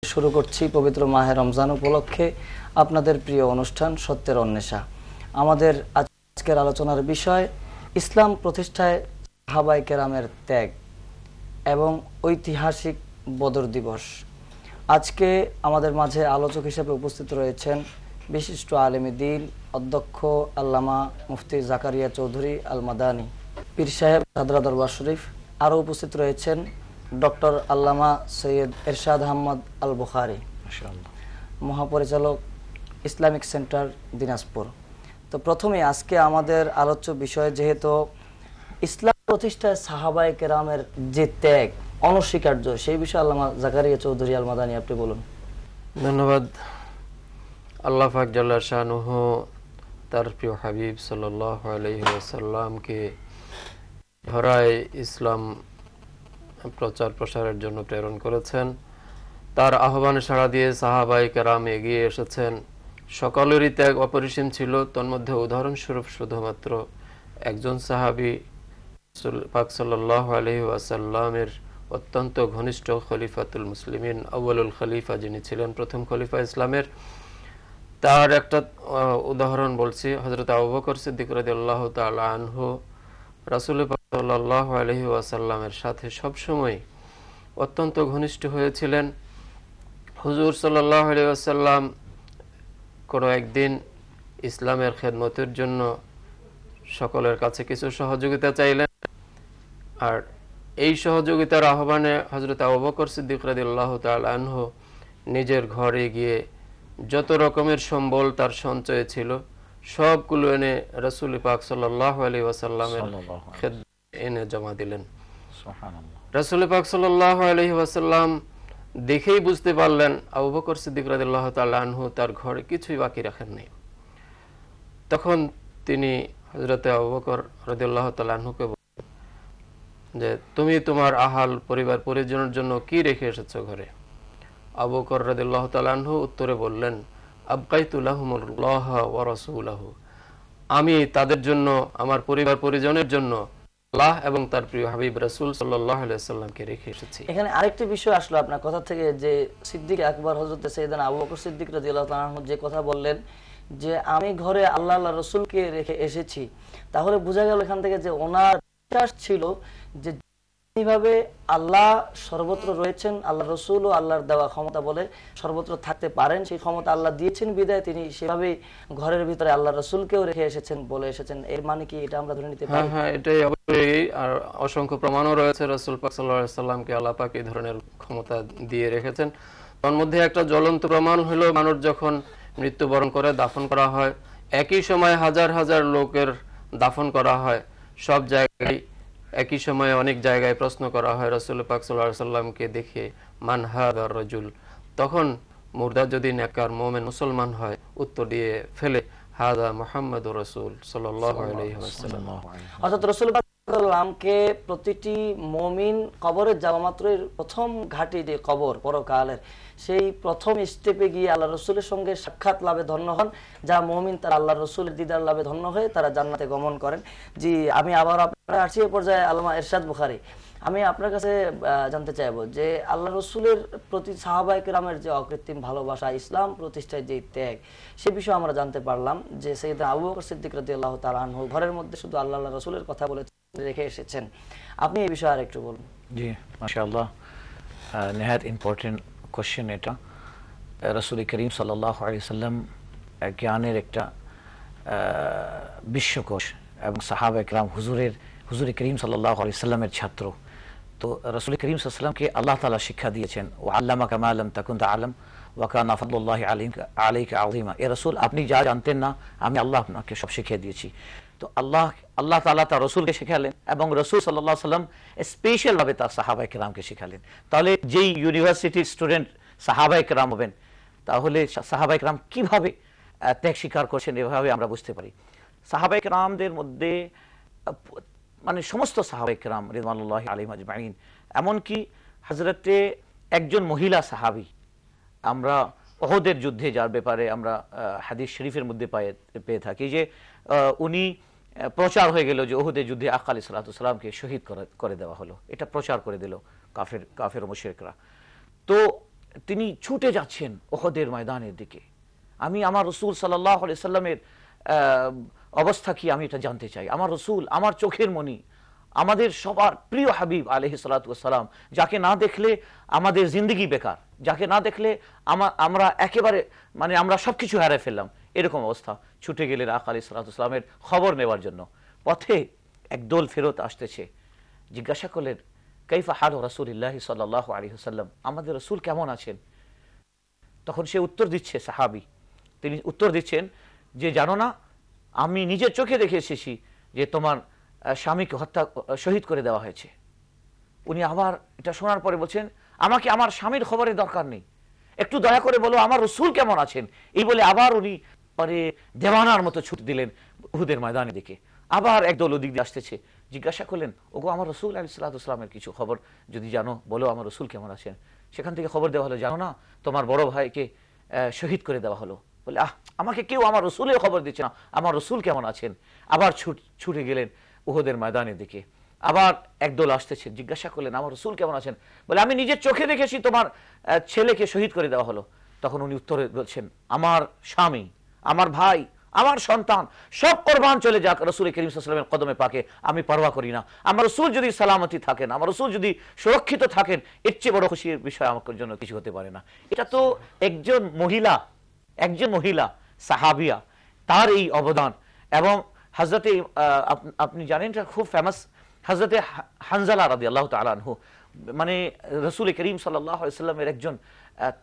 শুরু করছি পবিত্র মাহে রমজান উপলক্ষে আপনাদের প্রিয় অনুষ্ঠান সত্যের অন্বেষা। আমাদের আজকের আলোচনার বিষয় ইসলাম প্রতিষ্ঠায় সাহাবায়ে কেরামের ত্যাগ এবং ঐতিহাসিক বদর দিবস। আজকে আমাদের মাঝে আলোচক হিসেবে উপস্থিত রয়েছেন বিশিষ্ট আলেমে দ্বীন অধ্যক্ষ আল্লামা মুফতি জাকারিয়া চৌধুরী আল মাদানী পীর সাহেব হাজরা দরবার শরীফ। আরও উপস্থিত রয়েছেন ডক্টর আল্লামা সৈয়দ এরশাদ আহমদ আল বুখারী, মহাপরিচালক ইসলামিক সেন্টার দিনাজপুর। তো প্রথমে আজকে আমাদের আলোচ্য বিষয়, যেহেতু ইসলাম প্রতিষ্ঠায় সাহাবায়ে কেরামের যে ত্যাগ অনস্বীকার্য, সেই বিষয়ে আল্লামা জাকারিয়া চৌধুরী আল মাদানী আপনি বলুন। ধন্যবাদ। আল্লাহ পাক জাল্লা শানুহু তার প্রিয় হাবিব সাল্লাল্লাহু আলাইহি ওয়াসাল্লামকে ধরায় ইসলাম প্রচার প্রসারের জন্য প্রেরণ করেছেন। তার আহ্বানে সাড়া দিয়ে সাহাবায়ে কেরাম এগিয়ে এসেছেন। সকলেরই ত্যাগ অপরিসীম ছিল। তন্মধ্যে উদাহরণস্বরূপ শুধুমাত্র একজন সাহাবী পাক সাল্লাল্লাহু আলাইহি ওয়াসাল্লামের অত্যন্ত ঘনিষ্ঠ খলিফাতুল মুসলিমিন আউয়ালুল খলিফা, যিনি ছিলেন প্রথম খলিফা ইসলামের, তার একটা উদাহরণ বলছি। হযরত আবু বকর সিদ্দিক রাদিয়াল্লাহু তাআলা আনহু রাসূল পাক সাল্লাল্লাহু আলাইহি ওয়াসাল্লামের সাথে সবসময় অত্যন্ত ঘনিষ্ঠ হয়েছিলেন। হুজুর সাল্লাল্লাহু আলাইহি ওয়াসাল্লাম কোনো একদিন ইসলামের খেদমতের জন্য সকলের কাছে কিছু সহযোগিতা চাইলেন, আর এই সহযোগিতার আহ্বানে হযরত আবু বকর সিদ্দিক রাদিয়াল্লাহু তাআলা আনহু নিজের ঘরে গিয়ে যত রকমের সম্বল তার সঞ্চয় ছিল সবগুলো এনে রাসূল পাক সাল্লাল্লাহু আলাইহি ওয়াসাল্লামের খেদমতে এনে জমা দিলেন। সুবহানাল্লাহ। রাসূল পাক সাল্লাল্লাহু আলাইহি ওয়াসাল্লাম দেখেই বুঝতে পারলেন আবু বকর সিদ্দিক রাদিয়াল্লাহু তাআলা আনহু তার ঘরে কিছুই বাকি রাখেননি। তখন তিনি হযরত আবু বকর রাদিয়াল্লাহু তাআলা আনহুকে বললেন যে, তুমি তোমার আহাল পরিবার পরিজনের জন্য কি রেখে এসেছো ঘরে? আবু বকর রাদিয়াল্লাহু তাআলা আনহু উত্তরে বললেন, আবকাইতু লাহুমুল্লাহ ওয়া রাসূলুহু, আমি তাদের জন্য, আমার পরিবার পরিজনের জন্য আল্লাহ এবং তার প্রিয় হাবিব রাসূল সাল্লাল্লাহু আলাইহি ওয়াসাল্লামকে রেখে এসেছি। এখানে আরেকটি বিষয় আসলো আপনার কথা থেকে, যে সিদ্দিক আকবর হযরত সাইয়েদনা আবু বকর সিদ্দিক রাদিয়াল্লাহু তাআলা আনহু যে কথা বললেন যে আমি ঘরে আল্লাহ আল্লাহ রাসূলকে রেখে এসেছি, তাহলে বোঝা গেল এখান থেকে যে ওনার বিশ্বাস ছিল যে এইভাবে আল্লাহ সর্বত্র রয়েছেন, আল্লাহ রাসূল ও আল্লাহর দেওয়া ক্ষমতা বলে সর্বত্র থাকতে পারেন, সেই ক্ষমতা আল্লাহ দিয়েছেন বিদায় তিনি সেভাবেই ঘরের ভিতরে আল্লাহ রাসূলকেও রেখে এসেছেন বলে এসেছেন। এর মানে কি এটা আমরা ধরে নিতে পারি? হ্যাঁ, এটাই অবশ্যই। আর অসংখ্য প্রমাণও রয়েছে রাসূল পাক সাল্লাল্লাহু আলাইহি ওয়াসাল্লামকে আল্লাহ পাক এই ধরনের ক্ষমতা দিয়ে রেখেছেন। তার মধ্যে একটা জ্বলন্ত প্রমাণ হলো, মানুষ যখন মৃত্যুবরণ করে দাফন করা হয়, একই সময় হাজার হাজার লোকের দাফন করা হয়, সব জায়গায় একই সময়ে অনেক জায়গায় প্রশ্ন করা হয় রাসূল পাক সাল্লাল্লাহু আলাইহি ওয়াসাল্লামকে দেখে, মান হাযার রাজুল। তখন মুর্দা যদি নেককার মুমিন মুসলমান হয়, উত্তর দিয়ে ফেলে, হাযা মুহাম্মাদুর রাসূল সাল্লাল্লাহু আলাইহি ওয়াসাল্লাম। অর্থাৎ রাসূল পাক সাল্লামকে প্রতিটি মুমিন কবরে যাওয়া মাত্রই প্রথম ঘাটি যে কবর পরকালের, সেই প্রথম স্টেপে গিয়ে আল্লাহ রসুলের সঙ্গে সাক্ষাৎ লাভে ধন্য হন। যা মুমিন তারা আল্লাহ রসুলের দিদার লাভে ধন্য হয়ে তারা জান্নাতে গমন করেন। জি, আমি আবার আপনার আসি এ পর্যায়ে আল্লামা এরশাদ বুখারী, আমি আপনার কাছে জানতে চাইবো যে আল্লাহ রসুলের প্রতি সাহাবায়ে কেরামের যে অকৃত্রিম ভালোবাসা, ইসলাম প্রতিষ্ঠায় যে ত্যাগ, সে বিষয়ে আমরা জানতে পারলাম যে সাইয়েদনা আবু বকর সিদ্দিক রাদিয়াল্লাহু তাআলা আনহু ঘরের মধ্যে শুধু আল্লাহ আল্লাহ রসুলের কথা বলে রেখে এসেছেন। আপনি এই বিষয়ে আরেকটু বলুন। জি, মাশাআল্লাহ, নেহায়েত ইম্পর্টেন্ট কোশ্চেন এটা। রাসূল করিম সাল্লাল্লাহু আলাইহি ওয়াসাল্লাম জ্ঞানের একটা বিশ্বকোষ এবং সাহাবায়ে কেরাম হুজুর করিম সাল্লাল্লাহু আলাইহি ওয়াসাল্লামের ছাত্র। তো রাসূল করিম সাল্লাল্লাহু আলাইহি ওয়াসাল্লামকে আল্লাহ তাআলা শিক্ষা দিয়েছেন, ওয়া আল্লামাকা মা লাম তাকুন তা'লাম ওয়া কানা ফাদলুল্লাহি আলাইকা আযীমা। এ রাসূল, আপনি যা জানতেন না আমি আল্লাহ আপনাকে সব শিখিয়ে দিয়েছি। তো আল্লাহ তাআলা তার রাসূলকে শেখালেন এবং রাসূল সাল্লাল্লাহু আলাইহি ওয়াসাল্লাম স্পেশাল ভাবে তার সাহাবায়ে কেরামকে শেখালেন। তাহলে যেই ইউনিভার্সিটির স্টুডেন্ট সাহাবায়ে কেরাম হবেন, তাহলে সাহাবায়ে কেরাম কিভাবে ত্যাগ স্বীকার করছেন, এভাবে আমরা বুঝতে পারি। সাহাবায়ে কেরামদের মধ্যে মানে সমস্ত সাহাবায়ে কেরাম রিদওয়ানুল্লাহি আলাইহিম আজমাইন, এমনকি হযরতে একজন মহিলা সাহাবী, আমরা উহুদের যুদ্ধে যার ব্যাপারে আমরা হাদিস শরীফের মধ্যে পেয়ে থাকি যে উনি প্রচার হয়ে গেল যে উহুদের যুদ্ধে আকা আলাইহিস সালাতু ওয়াস সালামকে শহীদ করে দেওয়া হলো, এটা প্রচার করে দিল কাফের ও মুশরিকরা। তো তিনি ছুটে যাচ্ছেন ওহদের ময়দানের দিকে। আমি আমার রসুল সাল্লাল্লাহু আলাইহি সাল্লামের অবস্থা কি আমি এটা জানতে চাই। আমার রসুল আমার চোখের মণি, আমাদের সবার প্রিয় হাবিব আলাইহিস সালাতু ওয়াস সালাম, যাকে না দেখলে আমাদের জিন্দগি বেকার, যাকে না দেখলে আমরা একেবারে মানে আমরা সবকিছু হারিয়ে ফেললাম, এরকম অবস্থা। ছুটে গেলেন আকা আলাইহিস সালাতু ওয়াস সালামের খবর নেওয়ার জন্য। পথে একদল ফেরত আসতেছে, জিজ্ঞাসা করলেন কাইফা হালু রাসূলিল্লাহি সাল্লাল্লাহু আলাইহি ওয়াসাল্লাম, আমাদের রসুল কেমন আছেন? তখন সে উত্তর দিচ্ছে, সাহাবী তিনি উত্তর দিচ্ছেন যে জানো না, আমি নিজের চোখে দেখে এসেছি যে তোমার স্বামীকে শহীদ করে দেওয়া হয়েছে। উনি আবার এটা শোনার পরে বলছেন, আমাকে আমার স্বামীর খবরের দরকার নেই, একটু দয়া করে বলো আমার রসুল কেমন আছেন। এই বলে আবার উনি পরে দেওয়ানার মতো ছুট দিলেন উহুদের ময়দানের দিকে। আবার একদল ওদিক দিয়ে আসতেছে, জিজ্ঞাসা করলেন ওগো আমার রসুল আলাইহিস সালাতু ওয়াস সালামের কিছু খবর যদি জানো বলো, আমার রসুল কেমন আছেন। সেখান থেকে খবর দেওয়া হলো, জানো না তোমার বড় ভাইকে শহীদ করে দেওয়া হলো। বলে আমাকে কেউ আমার রসুলের খবর দিচ্ছে না, আমার রসুল কেমন আছেন। আবার ছুটে গেলেন উহুদের ময়দানের দিকে। আবার একদল আসতেছে, জিজ্ঞাসা করলেন আমার রসুল কেমন আছেন। বলে আমি নিজের চোখে দেখেছি তোমার ছেলেকে শহীদ করে দেওয়া হলো। তখন উনি উত্তরে বলছেন, আমার স্বামী, আমার ভাই, আমার সন্তান সব কোরবান চলে যাক রসুল করিম সাল্লাল্লাহু আলাইহি ওয়াসাল্লামের কদমে পাকে, আমি পরোয়া করি না। আমার রসুল যদি সালামতি থাকেন, আমার রসুল যদি সুরক্ষিত থাকেন, এর চেয়ে বড় খুশির বিষয় আমার জন্য কিছু হতে পারে না। এটা তো একজন মহিলা সাহাবিয়া, তার এই অবদান। এবং হযরতে আপনি জানেন এটা খুব ফেমাস, হযরতে হানজালা রাদিয়াল্লাহু তাআলা আনহু, মানে রসুল করিম সাল্লাল্লাহু আলাইহি ওয়াসাল্লামের একজন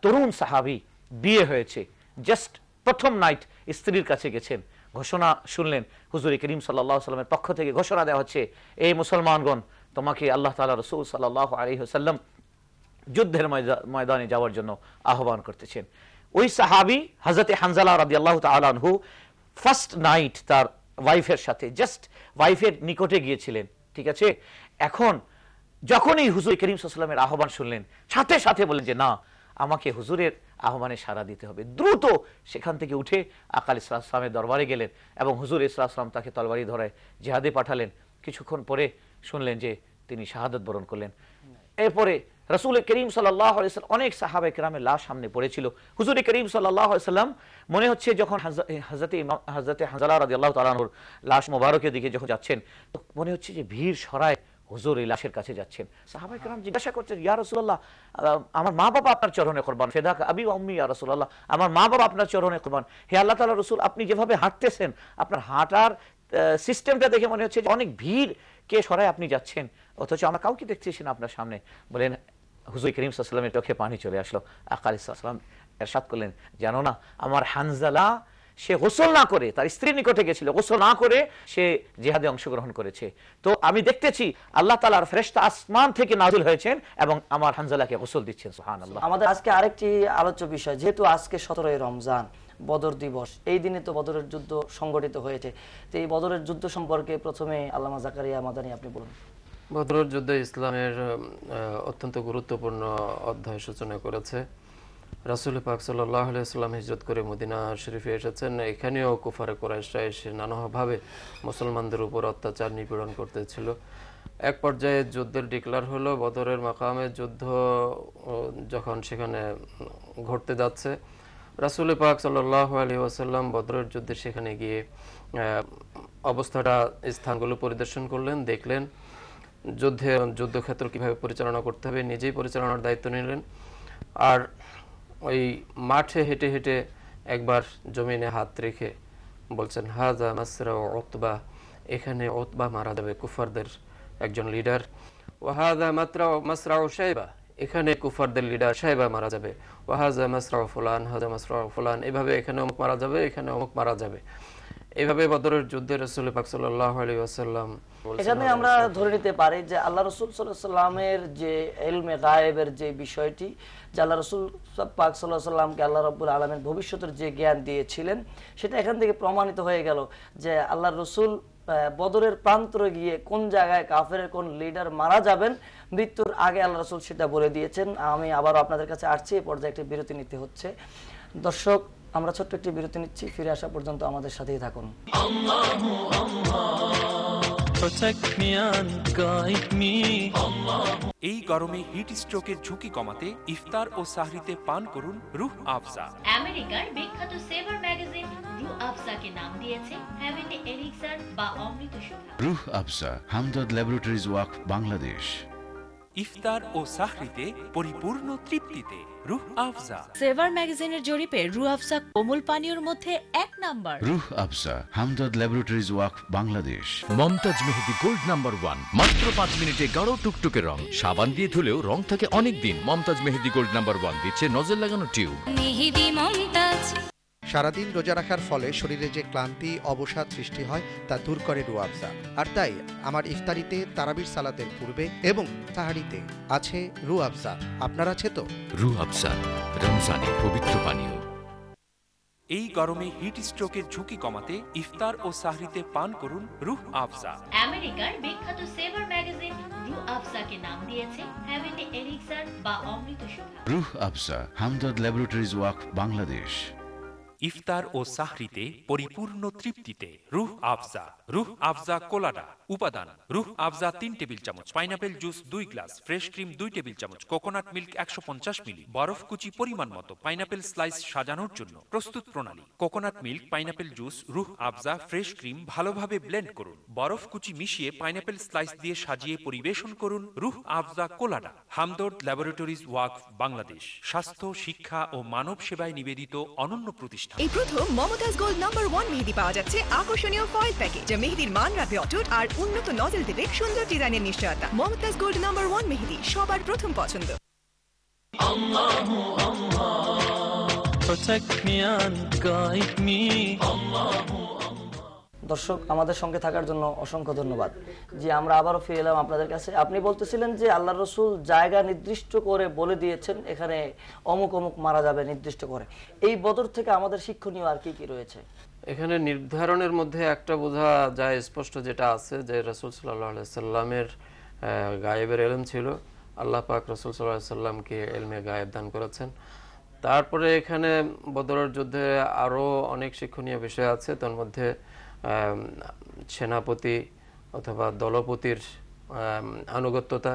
তরুণ সাহাবী, বিয়ে হয়েছে, জাস্ট প্রথম নাইট স্ত্রীর কাছে গেছেন, ঘোষণা শুনলেন হুজুর করিম সাল্লাল্লাহু আলাইহি ওয়াসাল্লামের পক্ষ থেকে ঘোষণা দেওয়া হচ্ছে, এই মুসলমানগণ তোমাকে আল্লাহ তাআলা রসুল সাল্লাল্লাহু আলাইহি ওয়াসাল্লাম যুদ্ধের ময়দানে যাওয়ার জন্য আহ্বান করতেছেন। ওই সাহাবী হযরতে হানজালা রাদিয়াল্লাহু তাআলা আনহু ফার্স্ট নাইট তার ওয়াইফের সাথে জাস্ট ওয়াইফের নিকটে গিয়েছিলেন, ঠিক আছে। এখন যখনই হুজুর করিম সাল্লাল্লাহু আলাইহি ওয়াসাল্লামের আহ্বান শুনলেন, সাথে সাথে বলেন যে না, আমাকে হুজুরের আহ্বানে সাড়া দিতে হবে। দ্রুত সেখান থেকে উঠে আকা আলাইহিস সালামের দরবারে গেলেন এবং হুজুর ইসলাম সালাম তাকে তরবারি ধরায় জিহাদে পাঠালেন। কিছুক্ষণ পরে শুনলেন যে তিনি শাহাদাত বরণ করলেন। এরপরে রাসূল করিম সাল্লাল্লাহু আলাইহি ওয়াসাল্লাম, অনেক সাহাবায়ে কেরামের লাশ সামনে পড়েছিল। হুজুর করিম সাল্লাল্লাহু আলাইহি ওয়াসাল্লাম মনে হচ্ছে যখন হযরতে হানজালা রাদিয়াল্লাহু তাআলা আনহুর লাশ মোবারকের দিকে যখন যাচ্ছেন, তো মনে হচ্ছে যে ভিড় সরায় হুজুর এই লাশের কাছে যাচ্ছেন। সাহাবায়ে কেরাম জিজ্ঞাসা করছেন, ইয়া রাসূলুল্লাহ, আমার মা বাবা আপনার চরণে কুরবান, ফিদাকা আবি ওয়া উম্মি ইয়া রাসূলুল্লাহ, আমার মা বাবা আপনার চরণে কুরবান। হে আল্লাহ তাআলার রাসূল, আপনি যেভাবে হাঁটতেছেন, আপনার হাঁটার সিস্টেমটা দেখে মনে হচ্ছে যে অনেক ভিড় কে সরায় আপনি যাচ্ছেন, অথচ আমরা কাউকে দেখতেছি না আপনার সামনে। বলেন হুজুর করিম সাল্লাল্লাহু আলাইহি ওয়াসাল্লামের চোখে পানি চলে আসলো। আকা আলাইহিস সালাম ইরশাদ করলেন, জানো না আমার হানজালা সে গোসল না করে, তার স্ত্রীর নিকটে গেছিল, গোসল না করে সে জিহাদে অংশগ্রহণ করেছে। তো আমি দেখতেছি আল্লাহ তাআলার ফেরেশতা আসমান থেকে নাযিল হয়েছেন এবং আমার হানজালাকে গোসল দিচ্ছেন। সুবহানাল্লাহ। আমাদের আজকে আরেকটি আলোচ্য বিষয়, যেহেতু আজকে 17ই রমজান, বদর দিবস, এই দিনে তো বদরের যুদ্ধ সংগঠিত হয়েছে। তো এই বদরের যুদ্ধ সম্পর্কে প্রথমে আল্লামা জাকারিয়া মাদানী আপনি বলুন। বদরের যুদ্ধে ইসলামের অত্যন্ত গুরুত্বপূর্ণ অধ্যায় সূচনা করেছে। রাসূল পাক সাল্লাল্লাহু আলাইহি ওয়াসাল্লাম হিজরত করে মদিনা শরীফে এসেছেন। এখানেও কুফারে কুরাইশরা এসে নানাভাবে মুসলমানদের উপর অত্যাচার নিপীড়ন করতেছিল। এক পর্যায়ে যুদ্ধের ডিক্লার হলো, বদরের মাকামে যুদ্ধ যখন সেখানে ঘটতে যাচ্ছে, রাসূল পাক সাল্লাল্লাহু আলাইহি ওয়াসাল্লাম বদরের যুদ্ধে সেখানে গিয়ে অবস্থাটা, স্থানগুলো পরিদর্শন করলেন, দেখলেন যুদ্ধক্ষেত্র কিভাবে পরিচালনা করতে হবে, নিজেই পরিচালনার দায়িত্ব নিলেন। আর ওই মাঠে হেঁটে হেঁটে একবার জমিনে হাত রেখে বলছেন, হাযা মাসরাউ উতবা, এখানে উতবা মারা যাবে, কুফারদের একজন লিডার। ওয়া হাযা মাসরাউ শাইবা, এখানে কুফারদের লিডার শাইবা মারা যাবে। ওয়া হাযা মাসরাউ ফুলান, হাযা মাসরাউ ফুলান, এভাবে এখানে অমুক মারা যাবে, এখানে অমুক মারা যাবে। এইভাবে বদরের যুদ্ধে রাসূল পাক সাল্লাল্লাহু আলাইহি ওয়াসাল্লাম, এখানে আমরা ধরে নিতে পারি যে আল্লাহ রাসূল সাল্লাল্লাহু আলাইহি ওয়াসাল্লামের যে ইলমে গায়েবের যে বিষয়টি, যে আল্লাহ রাসূল পাক সাল্লাল্লাহু আলাইহি ওয়াসাল্লামকে আল্লাহ রাব্বুল আলামিন ভবিষ্যতের যে জ্ঞান দিয়েছিলেন, সেটা এখান থেকে প্রমাণিত হয়ে গেল যে আল্লাহ রাসূল বদরের প্রান্তরে গিয়ে কোন জায়গায় কাফেরের কোন লিডার মারা যাবেন মৃত্যুর আগে আল্লাহ রাসূল সেটা বলে দিয়েছেন। আমি আবারও আপনাদের কাছে আসছি, এই পর্যায়ে একটি বিরতি নিতে হচ্ছে। দর্শক, আমরা ছোট্ট একটি বিরতি নিচ্ছি, ফিরে আসা পর্যন্ত আমাদের সাথেই থাকুন। Protect me and guide me. এই গরমে হিট স্ট্রোকের ঝুঁকি কমাতে ইফতার ও সাহরিতে পান করুন রুহ আফজা। আমেরিকার বিখ্যাত সেভার ম্যাগাজিন রুহ আফজাকে নাম দিয়েছে হেভেনলি এলিক্সার বা অমৃত সুধা। রুহ আফজা, হামদর্দ ল্যাবরেটরিজ ওয়াক, বাংলাদেশ। ইফতার ও সাহরিতে পরিপূর্ণ তৃপ্তিতে রুহ আফজা। সেভার ম্যাগাজিনের জরিপে রুহ আফজা কোমল পানীয়র মধ্যে 1 নাম্বার। রুহ আফজা, হামদর্দ ল্যাবরেটরিজ ওয়াক, বাংলাদেশ। মমতাজ মেহেদি গোল্ড নাম্বার 1, মাত্র 5 মিনিটে গাঢ় টুকটুকে রং। সাবান দিয়ে ধুলেও রং থাকে অনেক দিন। মমতাজ মেহেদি গোল্ড নাম্বার 1 দিচ্ছে নজল লাগানো টিউব। মেহেদি মমতাজ। সারাদিন রোজা রাখার ফলে শরীরে যে ক্লান্তি অবসাদ সৃষ্টি হয় তা দূর করে রুহ আফজা। আর তাই আমার ইফতারিতে তারাবির সালাতের পূর্বে এবং তাহারিতে আছে রুহ আফজা। আপনার আছে তো? রুহ আফজা, রমজানের পবিত্র পানীয়। এই গরমে হিট স্ট্রোকের ঝুঁকি কমাতে ইফতার ও সাহরিতে পান করুন রুহ আফজা। আমেরিকার বিখ্যাত সেভার ম্যাগাজিন রুহ আফজাকে নাম দিয়েছে হেভেনলি এলিক্সার বা অমৃত সুধা। রুহ আফজা, হামদর্দ ল্যাবরেটরিজ ওয়াক, বাংলাদেশ। ইফতার ও সাহরিতে পরিপূর্ণ তৃপ্তিতে রুহ আফজা। রুহ আফজা কোলাডা। উপাদান: রুহ আফজা 3 টেবিল চামচ, pineapple juice 2 glass, fresh cream 2 table চামচ, কোকোনাট মিল্ক 150 মিলি, বরফ কুচি পরিমাণ মতো, পাইনাপেল স্লাইস সাজানোর জন্য। প্রস্তুত প্রণালী: কোকোনাট মিল্ক, পাইনাপেল জুস, রুহ আফজা, ফ্রেশ ক্রিম ভালোভাবে ব্লেন্ড করুন। বরফ কুচি মিশিয়ে পাইনাপেল স্লাইস দিয়ে সাজিয়ে পরিবেশন করুন রুহ আফজা কোলাডা। হামদর্দ ল্যাবরেটরিজ ওয়াক, বাংলাদেশ। স্বাস্থ্য, শিক্ষা ও মানব সেবায় নিবেদিত অনন্য প্রতিষ্ঠান। এই প্রথম মমতাজ গোল্ড নাম্বার 1 মেহেদি পাওয়া যাচ্ছে আকর্ষণীয় ফয়েল প্যাকেজ, যা মেহেদির মান রাখবে অটুট আর উন্নত নজল দেবে সুন্দর ডিজাইনের নিশ্চয়তা। মমতাজ গোল্ড নাম্বার 1 মেহেদি সবার প্রথম পছন্দ। Protect me and guide me. দর্শক, আমাদের সঙ্গে থাকার জন্য অসংখ্য ধন্যবাদ। জি, আমরা আবারও ফিরে এলাম আপনাদের কাছে। আপনি বলতেছিলেন যে আল্লাহ রসুল জায়গা নির্দিষ্ট করে বলে দিয়েছেন এখানে অমুক অমুক মারা যাবে নির্দিষ্ট করে। এই বদর থেকে আমাদের শিক্ষণীয় আর কি কি রয়েছে? এখানে নির্ধারণের মধ্যে একটা বোঝা যায় স্পষ্ট যেটা আছে যে রাসূল সাল্লাল্লাহু আলাইহি সাল্লামের গায়েবের ইলম ছিল। আল্লাহ পাক রাসূল সাল্লাল্লাহু আলাইহি সাল্লামকে ইলমে গায়েব দান করেছেন। তারপরে এখানে বদরের যুদ্ধে আরো অনেক শিক্ষণীয় বিষয় আছে। তার মধ্যে সেনাপতি অথবা দলপতির আনুগত্যতা,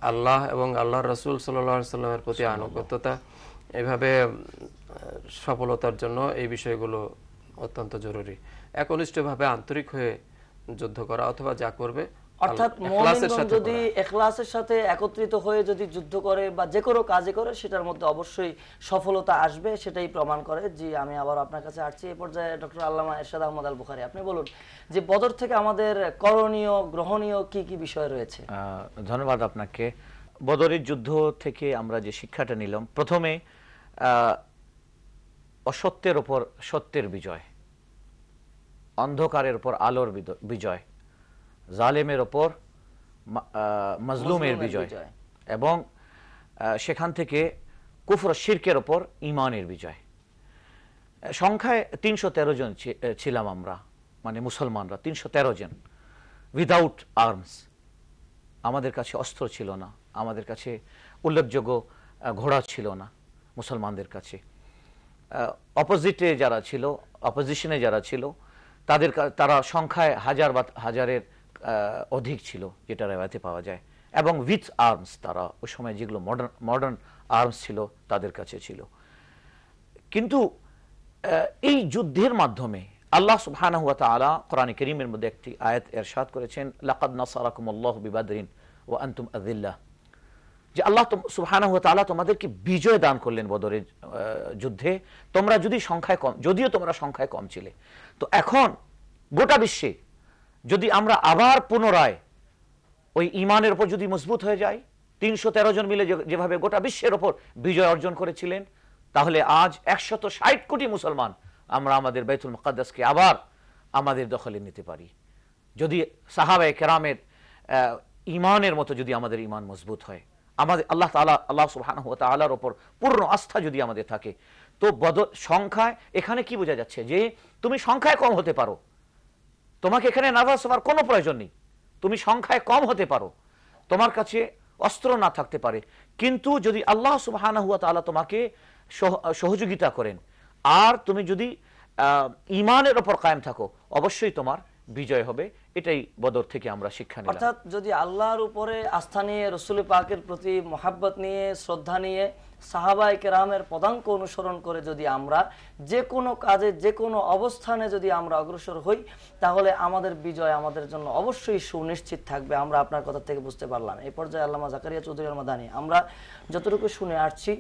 আল্লাহ এবং আল্লাহর রাসূল সাল্লাল্লাহু আলাইহি সাল্লামের প্রতি আনুগত্যতা, এভাবে সফলতার জন্য এই বিষয়গুলো অত্যন্ত জরুরি। একনিষ্ঠভাবে আন্তরিক হয়ে যুদ্ধ করা অথবা যা করবে, অর্থাৎ মুমিনগণ যদি ইখলাসের সাথে একত্রিত হয়ে যদি যুদ্ধ করে বা যে কোনো কাজে করে সেটার মধ্যে অবশ্যই সফলতা আসবে, সেটাই প্রমাণ করে। জি, আমি আবার আপনার কাছে আসছি। এই পর্যায়ে ডক্টর আল্লামা এরশাদ আহমদ আল বুখারী, আপনি বলুন যে বদর থেকে আমাদের করণীয় গ্রহণীয় কি কি বিষয় রয়েছে? ধন্যবাদ আপনাকে। বদরের যুদ্ধ থেকে আমরা যে শিক্ষাটা নিলাম, প্রথমে অসত্যের উপর সত্যের বিজয়, অন্ধকারের উপর আলোর বিজয়, জালেমের ওপর মাজলুমের বিজয়, এবং সেখান থেকে কুফর শিরকের ওপর ঈমানের বিজয়। সংখ্যায় 313 জন ছিলাম আমরা, মানে মুসলমানরা 313 জন, উইদাউট আর্মস। আমাদের কাছে অস্ত্র ছিল না, আমাদের কাছে উল্লেখযোগ্য ঘোড়া ছিল না মুসলমানদের কাছে। অপোজিটে যারা ছিল, অপোজিশনে যারা ছিল, তারা সংখ্যায় হাজার বা হাজারের অধিক ছিল, যেটা রেওয়ায়েতে পাওয়া যায়, এবং উইথ আর্মস। তারা ওই সময় যেগুলো মডার্ন আর্মস ছিল তাদের কাছে ছিল। কিন্তু এই যুদ্ধের মাধ্যমে আল্লাহ সুবহানাহু ওয়া তাআলা কোরআনে কারীমের মধ্যে একটি আয়াত ইরশাদ করেছেন, লাকাদ নাসারাকুমুল্লাহু বিবাদরিন ওয়া আনতুম আযিল্লাহ, যে আল্লাহ সুবহানাহু ওয়া তাআলা তোমাদেরকে বিজয় দান করলেন বদরের যুদ্ধে, তোমরা যদিও তোমরা সংখ্যায় কম ছিলে। তো এখন গোটা বিশ্বে যদি আমরা আবার পুনরায় ওই ঈমানের উপর যদি মজবুত হয়ে যাই, 313 জন মিলে যেভাবে গোটা বিশ্বের উপর বিজয় অর্জন করেছিলেন, তাহলে আজ 160 কোটি মুসলমান আমরা আমাদের বাইতুল মুকাদ্দাসকে আবার আমাদের দখলে নিতে পারি, যদি সাহাবায়ে কেরামের ঈমানের মতো যদি আমাদের ঈমান মজবুত হয়, আমাদের আল্লাহ সুবহানাহু ওয়া তাআলার উপর পূর্ণ আস্থা যদি আমাদের থাকে। তো বদর সংখ্যায় এখানে কি বোঝা যাচ্ছে, যে তুমি সংখ্যায় কম হতে পারো, তোমাকে এখানে নার্ভাস হওয়ার কোনো প্রয়োজন নেই। তুমি সংখ্যায় কম হতে পারো, তোমার কাছে অস্ত্র না থাকতে পারে, কিন্তু যদি আল্লাহ সুবহানাহু ওয়া তাআলা তোমাকে সহযোগিতা করেন আর তুমি যদি ঈমানের উপর কায়েম থাকো, অবশ্যই তোমার বিজয় হবে। এটাই বদর থেকে আমরা শিক্ষা নিলাম। অর্থাৎ যদি আল্লাহর উপরে আস্থা নিয়ে, রসুল পাকের প্রতি মহাব্বত নিয়ে, শ্রদ্ধা নিয়ে, সাহাবায়ে কেরামের পদাঙ্ক অনুসরণ করে যদি আমরা যে কোনো কাজে, যে কোনো অবস্থানে যদি আমরা অগ্রসর হই, তাহলে আমাদের বিজয় আমাদের জন্য অবশ্যই সুনিশ্চিত থাকবে। আমরা আপনার কথা থেকে বুঝতে পারলাম। এই পর্যায়ে আল্লামা জাকারিয়া চৌধুরী আল মাদানী, আমরা যতটুকু শুনে আসছি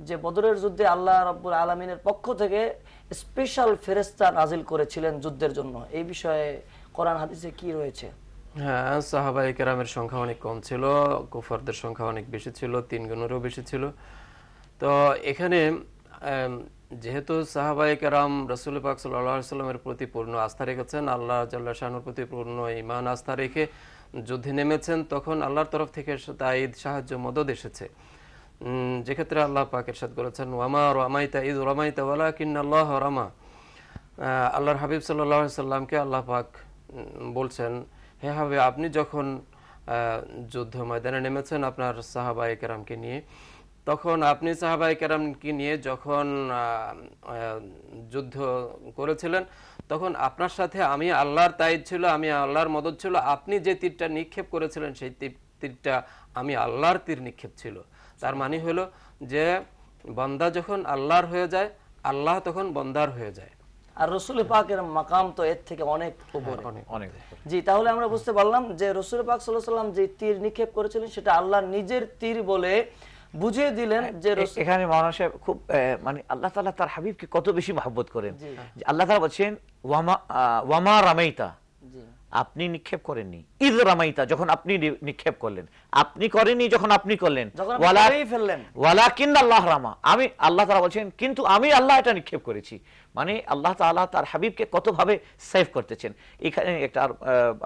যে বদরের যুদ্ধে আল্লাহ রাব্বুল আলামিনের পক্ষ থেকে স্পেশাল ফেরেশতা নাজিল করেছিলেন যুদ্ধের জন্য। এই বিষয়ে কোরআন হাদিসে কি রয়েছে? হ্যাঁ, সাহাবায়ে কেরামের সংখ্যা অনেক কম ছিল, কুফারদের সংখ্যা অনেক বেশি ছিল, 3 গুণেরও বেশি ছিল। তো এখানে যেহেতু সাহাবায়ে কেরাম রাসূল পাক সাল্লাল্লাহু আলাইহি ওয়াসাল্লামের প্রতি পূর্ণ আস্থা রেখেছেন, আল্লাহ জাল্লা শানুর প্রতি পূর্ণ ঈমান আস্থা রেখে যুদ্ধে নেমেছেন, তখন আল্লাহর তরফ থেকে তাইদ, সাহায্য, মদদ এসেছে। যে ক্ষেত্রে আল্লাহ পাক ইরশাদ করেছেন, ওয়ামা রামাইতা ইয রামাইতা ওয়ালাকিন্নাল্লাহ রামা। আল্লাহর হাবিব সাল্লাল্লাহু আলাইহি ওয়াসাল্লামকে আল্লাহ পাক বলছেন, হে হাবিব, আপনি যখন যুদ্ধ ময়দানে নেমেছেন আপনার সাহাবায়ে কেরামকে নিয়ে, তখন আপনি সাহাবায়ে কেরামকে নিয়ে যখন যুদ্ধ করেছিলেন, তখন আপনার সাথে আমি আল্লাহর তাইদ ছিল, আমি আল্লাহর মদদ ছিল। আপনি যে তীরটা নিক্ষেপ করেছিলেন সেই তীরটা আমি আল্লাহর তীর নিক্ষেপ ছিল। তার মানে হলো যে বান্দা যখন আল্লাহর হয়ে যায়, আল্লাহ তখন বান্দার হয়ে যায়। আর রসুল পাকের মাকাম তো এর থেকে অনেক উপরে। অনেক। জি, তাহলে আমরা বুঝতে পারলাম যে রসুল পাক সাল্লাল্লাহু আলাইহি ওয়াসাল্লাম যে তীর নিক্ষেপ করেছিলেন সেটা আল্লাহর নিজের তীর বলে বুঝিয়ে দিলেন। যে এখানে মাওলানা সাহেব খুব মানে আল্লাহ তাআলা তার হাবিবকে কত বেশি মহব্বত করেন। যে আল্লাহ তাআলা বলেন ওয়ামা রামাইতা, আপনি নিক্ষেপ করেননি, ইয রামাইতা, যখন আপনি নিক্ষেপ করলেন, আপনি করেননি যখন আপনি করলেন, ওয়ালাকিন্নাল্লাহ রামা, আমি আল্লাহ তাআলা বলেন কিন্তু আমি আল্লাহ এটা নিক্ষেপ করেছি। মানে আল্লাহ তাআলা তার হাবিবকে কতভাবে সেভ করতেছেন। এখানে একটা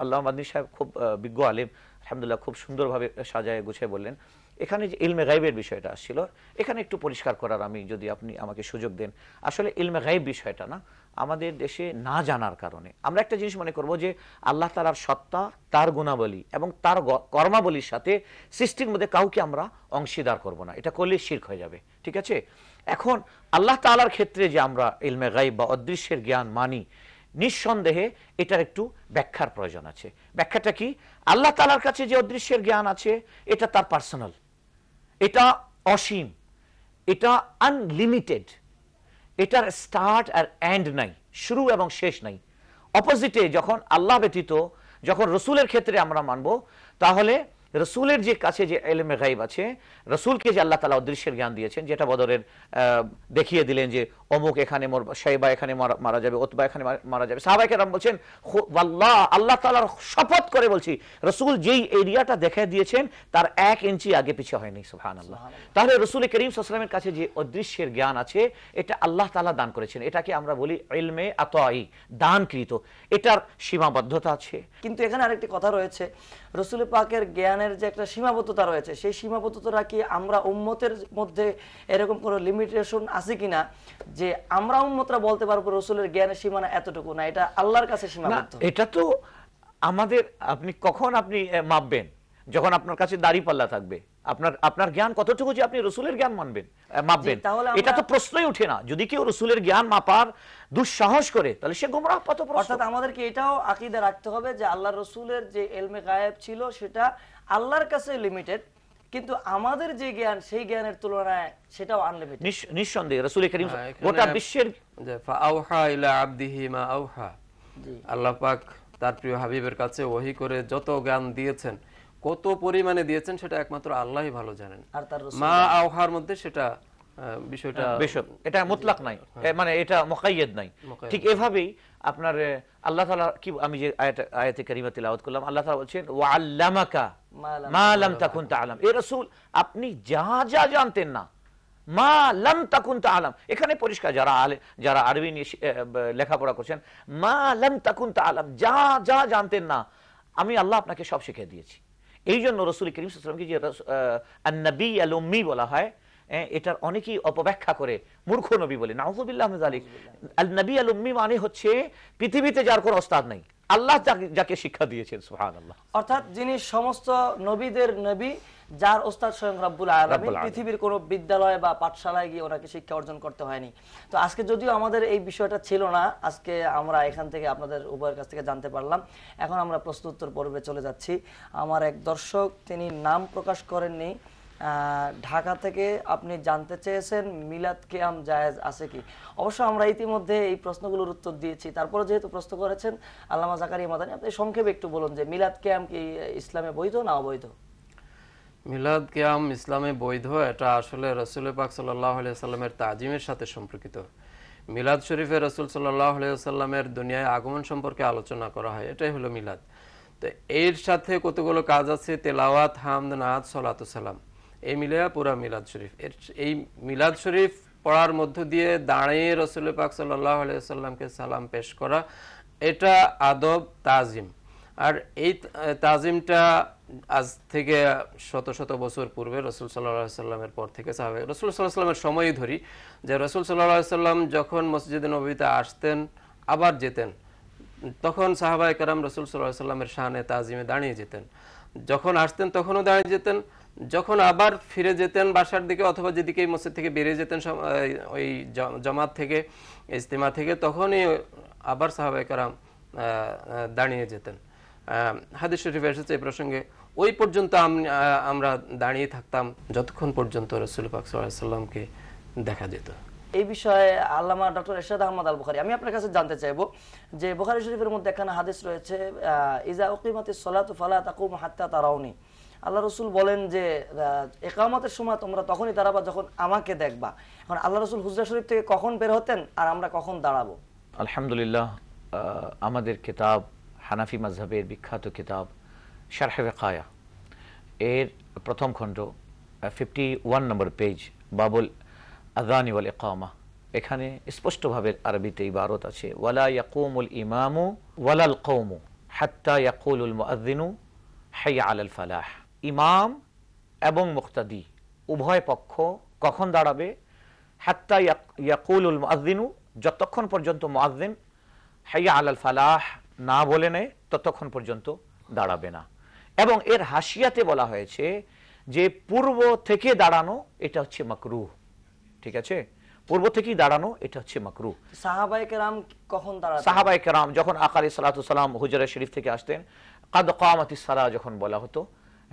আল্লামা মাদনী সাহেব খুব বিজ্ঞ আলেম, আলহামদুলিল্লাহ খুব সুন্দরভাবে সাজায় গুছিয়ে বললেন। এখানে যে ইলমে গায়বের বিষয়টা আসছিল, এখানে একটু পরিষ্কার করার আমি যদি আপনি আমাকে সুযোগ দেন। আসলে ইলমে গায়ব বিষয়টা না, আমাদের দেশে না জানার কারণে আমরা একটা জিনিস মনে করব যে আল্লাহ তাআলার সত্তা, তার গুণাবলী এবং তার কর্মাবলীর সাথে সৃষ্টির মধ্যে কাউকে আমরা অংশীদার করব না, এটা করলে শিরক হয়ে যাবে। ঠিক আছে, এখন আল্লাহ তাআলার ক্ষেত্রে যে আমরা ইলমে গায়ব বা অদৃশ্যের জ্ঞান মানি, নিঃসন্দেহে এটার একটু ব্যাখ্যার প্রয়োজন আছে। ব্যাখ্যাটা কি? আল্লাহ তাআলার কাছে যে অদৃশ্যের জ্ঞান আছে এটা তার পার্সোনাল, এটা অসীম, এটা আনলিমিটেড, এটার স্টার্ট আর এন্ড নাই, শুরু এবং শেষ নাই। অপোজিটে যখন আল্লাহ ব্যতীত যখন রসুলের ক্ষেত্রে আমরা মানব, তাহলে রসুলের যে কাছে যে ইলমে গায়ব আছে, রসুলকে যে আল্লাহ তাআলা অদৃশ্যের জ্ঞান দিয়েছেন, যেটা বদরের দেখিয়ে দিলেন যে অমুক এখানে শাইবা এখানে মারা যাবে, উতবা এখানে মারা যাবে। সাহাবায়ে কেরাম বলছেন ওয়াল্লাহ, আল্লাহ তাআলার শপথ করে বলছি, রসুল যেই এরিয়াটা দেখিয়ে দিয়েছেন তার 1 ইঞ্চি আগে পিছে হয়নি। সুবহানাল্লাহ। তাহলে রসুল করিম সাল্লাল্লাহু আলাইহি ওয়াসাল্লামের কাছে যে অদৃশ্যের জ্ঞান আছে এটা আল্লাহ তাআলা দান করেছেন। এটাকে আমরা বলি ইলমে আতাই, দানকৃত। এটার সীমাবদ্ধতা আছে। কিন্তু এখানে আরেকটি কথা রয়েছে, রসুল পাকের জ্ঞানের যে একটা সীমাবদ্ধতা রয়েছে, সেই সীমাবদ্ধতাটা কি আমরা উম্মতের মধ্যে এরকম কোনো লিমিটেশন আছে কিনা যে আমরা উম্মতরা বলতে পারবো রসুলের জ্ঞানের সীমানা এতটুকু না, এটা আল্লাহর কাছে সীমাবদ্ধ? এটা তো আমাদের, আপনি কখন আপনি মাপবেন? যখন আপনার কাছে দাড়িপাল্লা থাকবে, আপনার জ্ঞান কতটুকু যে আপনি রসুলের জ্ঞান মাপবেন, এটা তো প্রশ্নই উঠে না। যদি কেউ রসুলের জ্ঞান মাপার দুঃসাহস করে তাহলে সে গোমরাহ পথভ্রষ্ট। অর্থাৎ আমাদেরকে এটাও আকীদা রাখতে হবে যে আল্লাহর রসুলের যে ইলমে গায়েব ছিল সেটা আল্লাহর কাছে লিমিটেড, কিন্তু আমাদের যে জ্ঞান সেই জ্ঞানের তুলনায় সেটাও আনলিমিটেড। নিঃসন্দেহে রাসূল করিম গোটা বিশ্বের ফাআওহা ইলা আবদিহি মা আওহা, আল্লাহ পাক তার প্রিয় হাবিবের কাছে ওহী করে যত জ্ঞান দিয়েছেন, কত পরিমাণে দিয়েছেন সেটা একমাত্র আল্লাহই ভালো জানেন। আর তার রাসূল মা আওহার মধ্যে সেটা বিষয়টা এটা মুতলাক নাই, মানে এটা মুকাইয়াদ নাই। ঠিক এভাবেই আপনার আল্লাহ তাআলা কি, আমি যে আয়াতে কারিমা তিলাওয়াত করলাম, আল্লাহ তাআলা বলছেন ওয়া আল্লামাকা মা লাম তাকুন তাআলাম। এ রাসূল আপনি যা যা জানতেন না, মা লাম তাকুন তাআলাম, এখানে পরিষ্কার যারা আরবি নিয়ে লেখাপড়া করছেন, মা লাম তাকুন তাআলাম, যা যা জানতেন না আমি আল্লাহ আপনাকে সব শিখিয়ে দিয়েছি। এই জন্য রাসূল করিম সাল্লাল্লাহু আলাইহি ওয়াসাল্লামকে যে আন-নবী আল-উম্মি বলা হয়, এটার অনেকেই অপব্যাখ্যা করে মূর্খ নবী বলে। নাউযুবিল্লাহ মিন যালিক। আল-নবী আল-উম্মি মানে হচ্ছে পৃথিবীতে যার কোনো ওস্তাদ নাই, আল্লাহ যাকে শিক্ষা দিয়েছেন, সুবহানাল্লাহ। অর্থাৎ যিনি সমস্ত নবীদের নবী, যার ওস্তাদ স্বয়ং রব্বুল আলামিন, পৃথিবীর কোনো বিদ্যালয় বা পাঠশালায় গিয়ে ওনাকে শিক্ষা অর্জন করতে হয়নি। তো আজকে যদিও আমাদের এই বিষয়টা ছিল না, আজকে আমরা এখান থেকে আপনাদের উভয়ের কাছ থেকে জানতে পারলাম। এখন আমরা প্রশ্ন উত্তর পর্বে চলে যাচ্ছি। আমার এক দর্শক, তিনি নাম প্রকাশ করেননি, ঢাকা থেকে আপনি জানতে চেয়েছেন মিলাদ কিয়াম জায়েজ আছে কি। অবশ্য আমরা ইতিমধ্যে এই প্রশ্নগুলোর উত্তর দিয়েছি, তারপরে যেহেতু প্রশ্ন করেছেন আল্লামা জাকারিয়া মাদানী, আপনি সংক্ষেপে একটু বলুন যে মিলাদ কিয়াম কি ইসলামে বৈধ না অবৈধ? মিলাদ কিয়াম ইসলামে বৈধ, এটা আসলে রাসূল পাক সাল্লাল্লাহু আলাইহি সাল্লামের তাজিমের সাথে সম্পর্কিত। মিলাদ শরীফে রাসূল সাল্লাল্লাহু আলাইহি সাল্লামের দুনিয়ায় আগমন সম্পর্কে আলোচনা করা হয়, এটাই হলো মিলাদ। তো এর সাথে কতগুলো কাজ আছে, তেলাওয়াত, হামদ, নাত, সালাতু সালাম, এই মিলে পুরা মিলাদ শরীফ। এই মিলাদ শরীফ পড়ার মধ্য দিয়ে দাঁড়িয়ে রাসূল পাক সাল্লাল্লাহু আলাইহি সাল্লামকে সালাম পেশ করা, এটা আদব, তাজিম। আর এই তাজিমটা আজ থেকে শত শত বছর পূর্বে রাসূল সাল্লাল্লাহু আলাইহি সাল্লামের পর থেকে সাহাবা, রাসূল সাল্লাল্লাহু আলাইহি সাল্লামের সময়ই ধরি, যে রাসূল সাল্লাল্লাহু আলাইহি সাল্লাম যখন মসজিদে নববীতে আসতেন আবার যেতেন, তখন সাহাবায়ে কেরাম রাসূল সাল্লাল্লাহু আলাইহি সাল্লামের শানে তাজিমে দাঁড়িয়ে যেতেন। যখন আসতেন তখনও দাঁড়িয়ে যেতেন, যখন আবার ফিরে যেতেন বাসার দিকে অথবা যেদিকে মসজিদ থেকে বেরিয়ে যেতেন ওই জামাত থেকে, ইজতিমা থেকে, তখনই আবার সাহাবায়ে কেরাম দাঁড়িয়ে যেতেন। হাদিস শরীফে এসেছে এই প্রসঙ্গে, ওই পর্যন্ত আমরা দাঁড়িয়ে থাকতাম যতক্ষণ পর্যন্ত রাসূল পাক সাল্লাল্লাহু আলাইহি সাল্লামকে দেখা যেত। এই বিষয়ে আল্লামা ডক্টর এরশাদ আহমদ আল বুখারী, আমি আপনার কাছে জানতে চাইবো যে বুখারী শরীফের মধ্যে একখানা হাদিস রয়েছে, ইজা উকিমাতিস সালাতু ফালা তাকুমু হাত্তা তারাউনি। আল্লাহ রসুল বলেন যে ইকামতের সময় তোমরা তখনই দাঁড়াবা যখন আমাকে দেখবা। এখন আল্লাহ রসুল হুজরা শরীফ থেকে কখন বের হতেন আর আমরা কখন দাঁড়াবো? আলহামদুলিল্লাহ, আমাদের কিতাব হানাফি মাযহাবের বিখ্যাত কিতাব শারহ ওয়াকায়া এর প্রথম খণ্ড 51 নম্বর পেজ, বাবুল আযানি ওয়াল ইকামা, এখানে স্পষ্টভাবে আরবিতে ইবারত আছে, ওয়ালা ইয়াকুমুল ইমামু ওয়ালাল কওমু হাত্তা ইয়াকুলুল মুআযযিনু হাইয়া আলাল ফালাহ। ইমাম এবং মুক্তাদি উভয় পক্ষ কখন দাঁড়াবে? হাত্তা ইয়াকুলুল মুআযযিনু, যতক্ষণ পর্যন্ত মুআযযিন হাইয়া আলাল ফালাহ না বলে নেয় ততক্ষণ পর্যন্ত দাঁড়াবে না। এবং এর হাসিয়াতে বলা হয়েছে যে পূর্ব থেকে দাঁড়ানো এটা হচ্ছে মাকরুহ, ঠিক আছে? পূর্ব থেকেই দাঁড়ানো এটা হচ্ছে মাকরুহ। সাহাবায়ে কেরাম কখন দাঁড়াতেন? সাহাবায়ে কেরাম যখন আকা আলাইহিস সালাতু সালাম হুজরা শরীফ থেকে আসতেন, কাদ কামাতিস সালাহ যখন বলা হতো,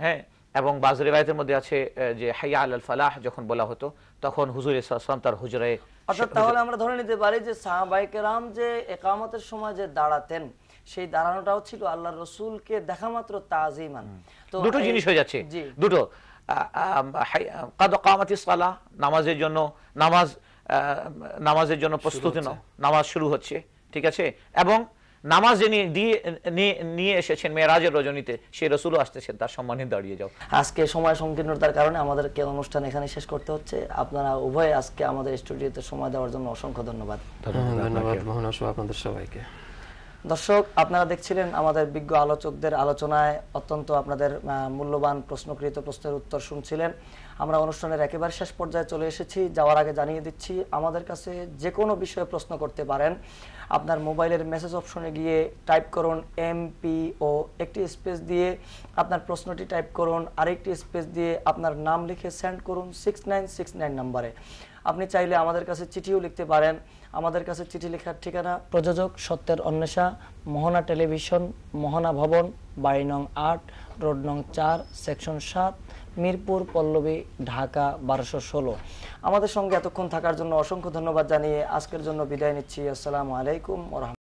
হ্যাঁ, এবং বাজ রিওয়ায়াতের মধ্যে আছে যে হাইয়া আলাল ফালাহ যখন বলা হতো, তখন হুজুর সাল্লাল্লাহু আলাইহি ওয়াসাল্লাম তার হুজরায়। অর্থাৎ তাহলে আমরা ধরে নিতে পারি যে সাহাবায়ে কেরাম যে ইকামতের সময় যে দাঁড়াতেন, সেই দাঁড়ানোটাও ছিল আল্লাহর রাসূলকে দেখা মাত্র তাজিমান। তো দুটো জিনিস হয়ে যাচ্ছে, দুটো, কাদ কামাতিস সালাহ নামাজের জন্য, নামাজের জন্য প্রস্তুতি নাও, নামাজ শুরু হচ্ছে, ঠিক আছে? এবং নামাজ নিয়ে এসেছেন মেরাজের রজনীতে, সেই রাসূলও আসতেছেন, তার সম্মানে দাঁড়িয়ে যাও। আজকে সময় সংকীর্ণতার কারণে আমাদেরকে অনুষ্ঠান এখানে শেষ করতে হচ্ছে। আপনারা উভয় আজকে আমাদের স্টুডিওতে সময় দেওয়ার জন্য অসংখ্য ধন্যবাদ। ধন্যবাদ মোহন আসো আপনাদের সবাইকে। দর্শক, আপনারা দেখছিলেন আমাদের বিজ্ঞ আলোচকদের আলোচনায় অত্যন্ত আপনাদের মূল্যবান প্রশ্নকৃত প্রশ্নের উত্তর শুনছিলেন। আমরা অনুষ্ঠানের একেবারে শেষ পর্যায়ে চলে এসেছি। যাওয়ার আগে জানিয়ে দিচ্ছি, আমাদের কাছে যে কোনো বিষয়ে প্রশ্ন করতে পারেন। আপনার মোবাইলের মেসেজ অপশনে গিয়ে টাইপ করুন MPO, একটি স্পেস দিয়ে আপনার প্রশ্নটি টাইপ করুন, আরেকটি স্পেস দিয়ে আপনার নাম লিখে সেন্ড করুন 6969 নম্বরে। আপনি চাইলে আমাদের কাছে চিঠিও লিখতে পারেন। আমাদের কাছে চিঠি লেখার ঠিকানা: প্রযোজক সত্যের অন্বেষা, মোহনা টেলিভিশন, মোহনা ভবন, বাড়ি নং 8, রোড নং 4, সেকশন 7, মিরপুর পল্লবী, ঢাকা 1216। আমাদের সঙ্গে এতক্ষণ থাকার জন্য অসংখ্য ধন্যবাদ জানিয়ে আজকের জন্য বিদায় নিচ্ছি। আসসালামু আলাইকুম ওয়া রাহমাতুল্লাহ।